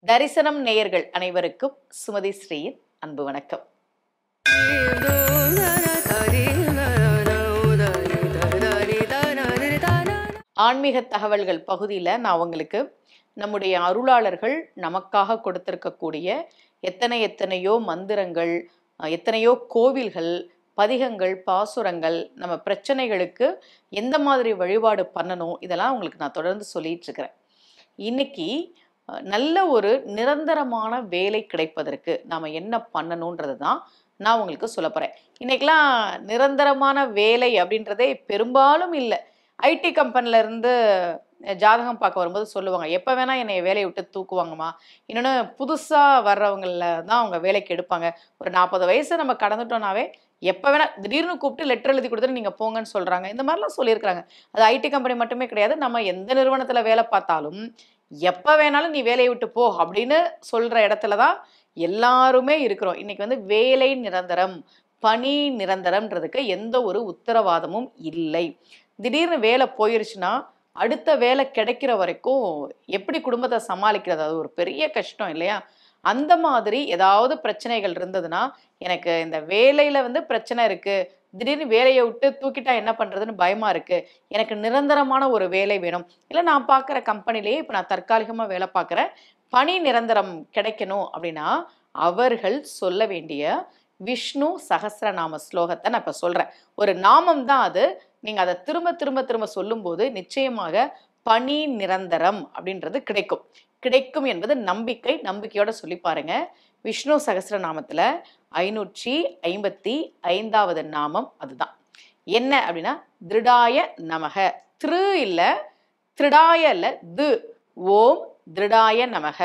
தரிசனம் நேயர்கள் அனைவருக்கும் சுமதி ஸ்ரீயின் அன்பு வணக்கம். ஆன்மீக தகவல்கள் பகுதியில் நான் உங்களுக்கு நம்முடைய அருளாளர்கள் நமக்காக கொடுத்திருக்கக்கூடிய எத்தனையோ மந்திரங்கள், எத்தனையோ கோவில்கள், பதிகங்கள், பாசுரங்கள், நம்ம பிரச்சனைகளுக்கு எந்த மாதிரி வழிபாடு பண்ணணும், இதெல்லாம் உங்களுக்கு நான் தொடர்ந்து சொல்லிட்டு இருக்கிறேன். இன்னைக்கு நல்ல ஒரு நிரந்தரமான வேலை கிடைப்பதற்கு நாம் என்ன பண்ணணுன்றது தான் நான் உங்களுக்கு சொல்ல போகிறேன். இன்றைக்கெலாம் நிரந்தரமான வேலை அப்படின்றதே பெரும்பாலும் இல்லை. ஐடி கம்பெனிலேருந்து ஜாதகம் பார்க்க வரும்போது சொல்லுவாங்க, எப்போ வேணால் என்னை வேலையை விட்டு தூக்குவாங்கம்மா. இன்னொன்று, புதுசாக வர்றவங்களில் தான் அவங்க வேலைக்கு எடுப்பாங்க. ஒரு 40 வயசு நம்ம கடந்துட்டோம்னாவே எப்போ வேணால் திடீர்னு கூப்பிட்டு லெட்டர் எழுதி கொடுத்துட்டு நீங்கள் போங்கன்னு சொல்கிறாங்க. இந்த மாதிரிலாம் சொல்லியிருக்கிறாங்க. அது ஐடி கம்பெனி மட்டுமே கிடையாது, நம்ம எந்த நிறுவனத்தில் வேலை பார்த்தாலும் எப்போ வேணாலும் நீ வேலையை விட்டு போ அப்படின்னு சொல்கிற இடத்துல தான் எல்லாருமே இருக்கிறோம். இன்னைக்கு வேலை நிரந்தரம், பணி நிரந்தரம்ன்றதுக்கு எந்த ஒரு உத்தரவாதமும் இல்லை. திடீர்னு வேலை போயிருச்சுன்னா அடுத்த வேலை கிடைக்கிற வரைக்கும் எப்படி குடும்பத்தை சமாளிக்கிறது, அது ஒரு பெரிய கஷ்டம் இல்லையா? அந்த மாதிரி ஏதாவது பிரச்சனைகள் இருந்ததுன்னா, எனக்கு இந்த வேலையில் பிரச்சனை இருக்குது, திடீர்னு வேலையை விட்டு தூக்கிட்டா என்ன பண்ணுறதுன்னு பயமாக இருக்குது, எனக்கு நிரந்தரமான ஒரு வேலை வேணும், இல்லை நான் பார்க்குற கம்பெனிலேயே இப்போ நான் தற்காலிகமாக வேலை பார்க்குறேன், பணி நிரந்தரம் கிடைக்கணும் அப்படின்னா அவர்கள் சொல்ல வேண்டிய விஷ்ணு சகஸ்ரநாம ஸ்லோகத்தை நான் இப்போ சொல்கிறேன். ஒரு நாமம் தான் அது. நீங்கள் அதை திரும்ப திரும்ப திரும்ப சொல்லும்போது நிச்சயமாக பணி நிரந்தரம் அப்படின்றது கிடைக்கும் என்பது நம்பிக்கையோட சொல்லி பாருங்க. விஷ்ணு சகஸ்ரநாமத்தில் 555வது நாமம் அதுதான். என்ன அப்படின்னா, திருடாய நமக. திரு இல்லை, திருடாய இல்லை, து. ஓம் திருடாய நமக,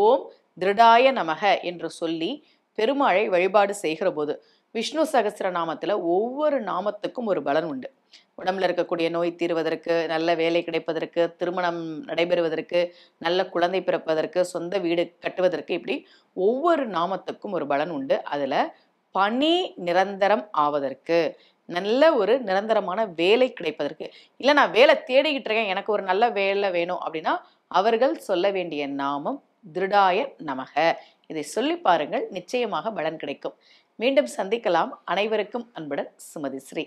ஓம் திருடாய நமக என்று சொல்லி பெருமாளை வழிபாடு செய்கிற போது, விஷ்ணு சகஸ்ரநாமத்தில் ஒவ்வொரு நாமத்துக்கும் ஒரு பலன் உண்டு. உடம்புல இருக்கக்கூடிய நோய் தீர்வதற்கு, நல்ல வேலை கிடைப்பதற்கு, திருமணம் நடைபெறுவதற்கு, நல்ல குழந்தை பிறப்பதற்கு, சொந்த வீடு கட்டுவதற்கு, இப்படி ஒவ்வொரு நாமத்துக்கும் ஒரு பலன் உண்டு. அதில் பணி நிரந்தரம் ஆவதற்கு, நல்ல ஒரு நிரந்தரமான வேலை கிடைப்பதற்கு, இல்லை நான் வேலை தேடிக்கிட்டு இருக்கேன், எனக்கு ஒரு நல்ல வேலை வேணும் அப்படின்னா அவர்கள் சொல்ல வேண்டிய நாமம் திருடாய நமக. இதை சொல்லி பாருங்கள், நிச்சயமாக பலன் கிடைக்கும். மீண்டும் சந்திக்கலாம். அனைவருக்கும் அன்புடன் சுமதி ஸ்ரீ.